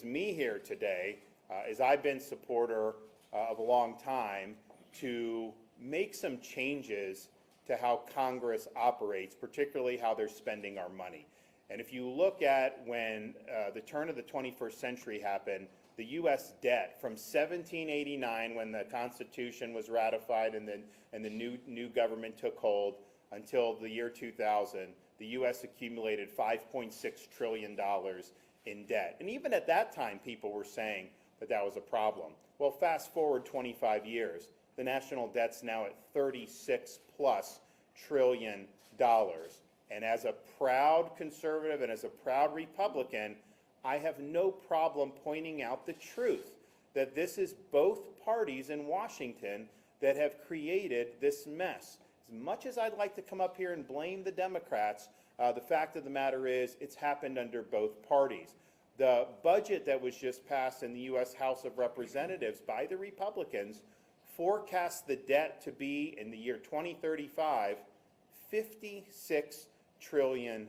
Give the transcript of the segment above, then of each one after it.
brings me here today is I've been supporter of a long time to make some changes to how Congress operates, particularly how they're spending our money. And if you look at when the turn of the 21st century happened, the U.S. debt from 1789, when the Constitution was ratified and the new government took hold, until the year 2000, the U.S. accumulated $5.6 trillion in debt. And even at that time, people were saying that that was a problem. Well, fast forward 25 years, the national debt's now at $36+ trillion. And as a proud conservative and as a proud Republican, I have no problem pointing out the truth that this is both parties in Washington that have created this mess. As much as I'd like to come up here and blame the Democrats, the fact of the matter is it's happened under both parties. The budget that was just passed in the U.S. House of Representatives by the Republicans forecasts the debt to be, in the year 2035, $56 trillion.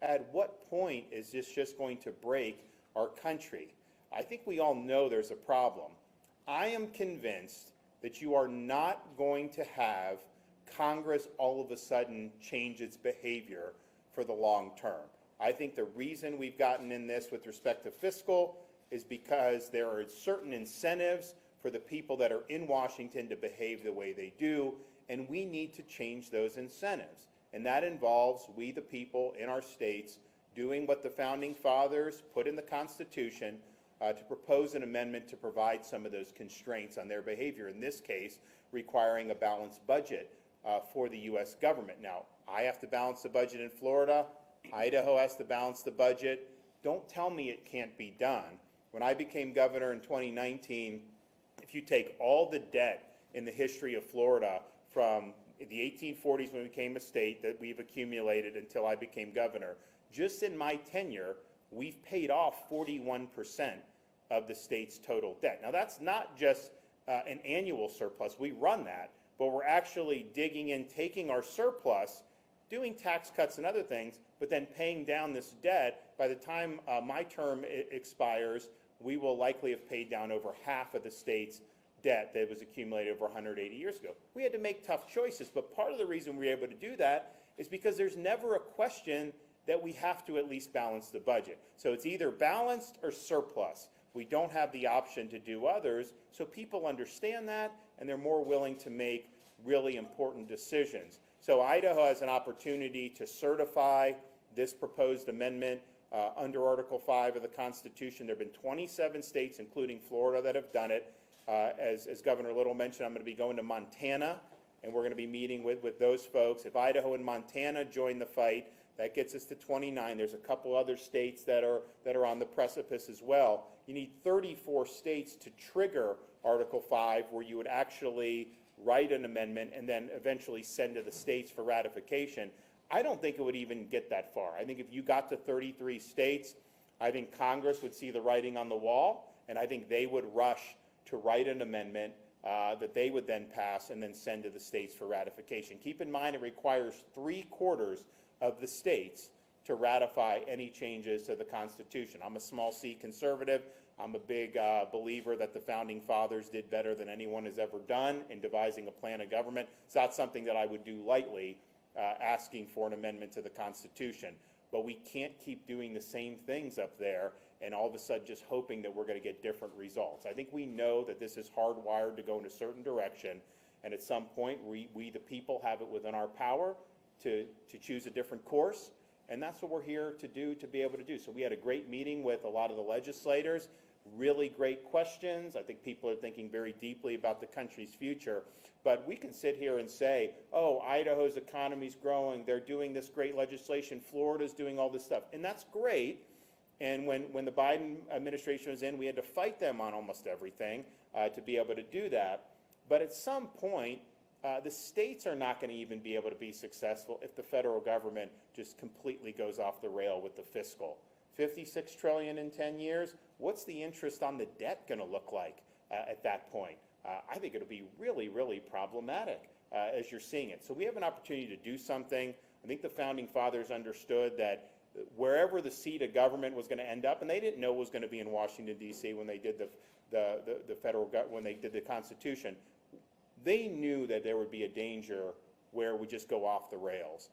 At what point is this just going to break our country? I think we all know there's a problem. I am convinced that you are not going to have Congress all of a sudden change its behavior for the long term. I think the reason we've gotten in this with respect to fiscal is because there are certain incentives for the people that are in Washington to behave the way they do, and we need to change those incentives. And that involves we, the people in our states, doing what the Founding Fathers put in the Constitution to propose an amendment to provide some of those constraints on their behavior, in this case, requiring a balanced budget for the U.S. government. Now, I have to balance the budget in Florida. Idaho has to balance the budget. Don't tell me it can't be done. When I became governor in 2019, if you take all the debt in the history of Florida from the 1840s when we became a state that we've accumulated until I became governor, just in my tenure, we've paid off 41% of the state's total debt. Now, that's not just an annual surplus. We run that, but we're actually digging in, taking our surplus, doing tax cuts and other things, but then paying down this debt. By the time my term expires, we will likely have paid down over half of the state's debt that was accumulated over 180 years ago. We had to make tough choices, but part of the reason we were able to do that is because there's never a question that we have to at least balance the budget. So it's either balanced or surplus. We don't have the option to do others, so people understand that, and they're more willing to make really important decisions. So Idaho has an opportunity to certify this proposed amendment under Article 5 of the Constitution. There have been 27 states, including Florida, that have done it. As Governor Little mentioned, I'm going to be going to Montana, and we're going to be meeting with those folks. If Idaho and Montana join the fight, that gets us to 29. There's a couple other states that are on the precipice as well. You need 34 states to trigger Article 5, where you would actually write an amendment and then eventually send to the states for ratification. I don't think it would even get that far. I think if you got to 33 states, I think Congress would see the writing on the wall, and I think they would rush to write an amendment that they would then pass and then send to the states for ratification. Keep in mind, it requires 3/4 of the states to ratify any changes to the Constitution. I'm a small C conservative. I'm a big believer that the Founding Fathers did better than anyone has ever done in devising a plan of government. It's not something that I would do lightly, asking for an amendment to the Constitution. But we can't keep doing the same things up there and all of a sudden just hoping that we're going to get different results. I think we know that this is hardwired to go in a certain direction, and at some point we the people have it within our power to choose a different course, and that's what we're here to do, to be able to do. So we had a great meeting with a lot of the legislators, really great questions. I think people are thinking very deeply about the country's future, but we can sit here and say, oh, Idaho's economy's growing, they're doing this great legislation, Florida's doing all this stuff, and that's great. And when the Biden administration was in, we had to fight them on almost everything to be able to do that. But at some point, the states are not going to even be able to be successful if the federal government just completely goes off the rail with the fiscal. $56 trillion in 10 years, what's the interest on the debt going to look like at that point? I think it'll be really, really problematic as you're seeing it. So we have an opportunity to do something. I think the Founding Fathers understood that wherever the seat of government was going to end up, and they didn't know it was going to be in Washington, D.C. when they did when they did the Constitution. They knew that there would be a danger where it would just go off the rails.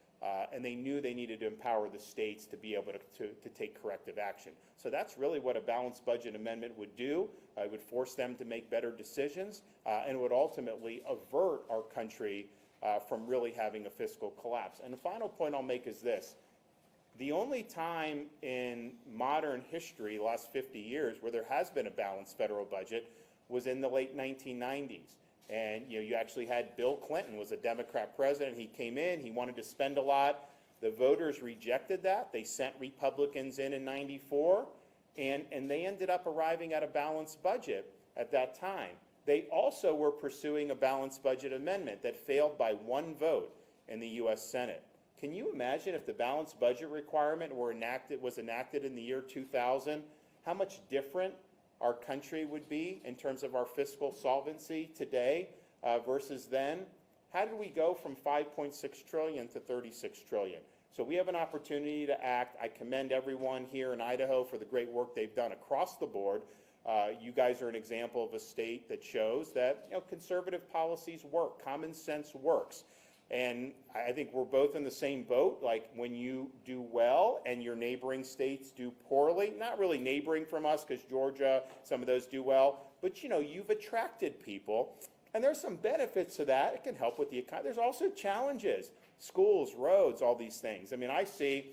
And they knew they needed to empower the states to be able to take corrective action. So that's really what a balanced budget amendment would do. It would force them to make better decisions, and would ultimately avert our country from really having a fiscal collapse. And the final point I'll make is this. The only time in modern history, the last 50 years, where there has been a balanced federal budget was in the late 1990s. And you actually had Bill Clinton was a Democrat president. He came in, he wanted to spend a lot. The voters rejected that. They sent Republicans in '94, and they ended up arriving at a balanced budget at that time. They also were pursuing a balanced budget amendment that failed by one vote in the U.S. Senate. Can you imagine if the balanced budget requirement was enacted in the year 2000, how much different our country would be in terms of our fiscal solvency today versus then? How did we go from 5.6 trillion to 36 trillion? So we have an opportunity to act. I commend everyone here in Idaho for the great work they've done across the board. You guys are an example of a state that shows that conservative policies work, common sense works. And I think we're both in the same boat. Like when you do well and your neighboring states do poorly, not really neighboring from us because Georgia, some of those do well, but you've attracted people. And there's some benefits to that. It can help with the economy. There's also challenges, schools, roads, all these things. I mean, I see,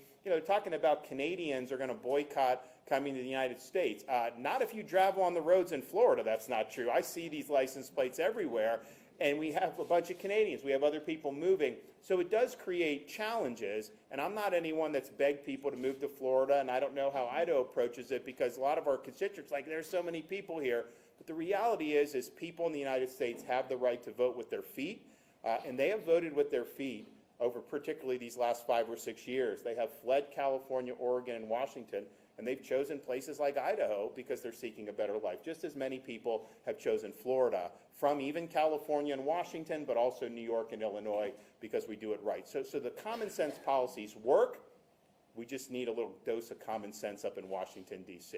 talking about Canadians are going to boycott coming to the United States. Not if you travel on the roads in Florida, that's not true. I see these license plates everywhere. And we have a bunch of Canadians. We have other people moving. So it does create challenges. And I'm not anyone that's begged people to move to Florida, and I don't know how Idaho approaches it because a lot of our constituents, there's so many people here. But the reality is people in the United States have the right to vote with their feet, and they have voted with their feet over particularly these last 5 or 6 years. They have fled California, Oregon, and Washington, and they've chosen places like Idaho because they're seeking a better life, just as many people have chosen Florida from even California and Washington, but also New York and Illinois because we do it right. So the common sense policies work. We just need a little dose of common sense up in Washington, D.C.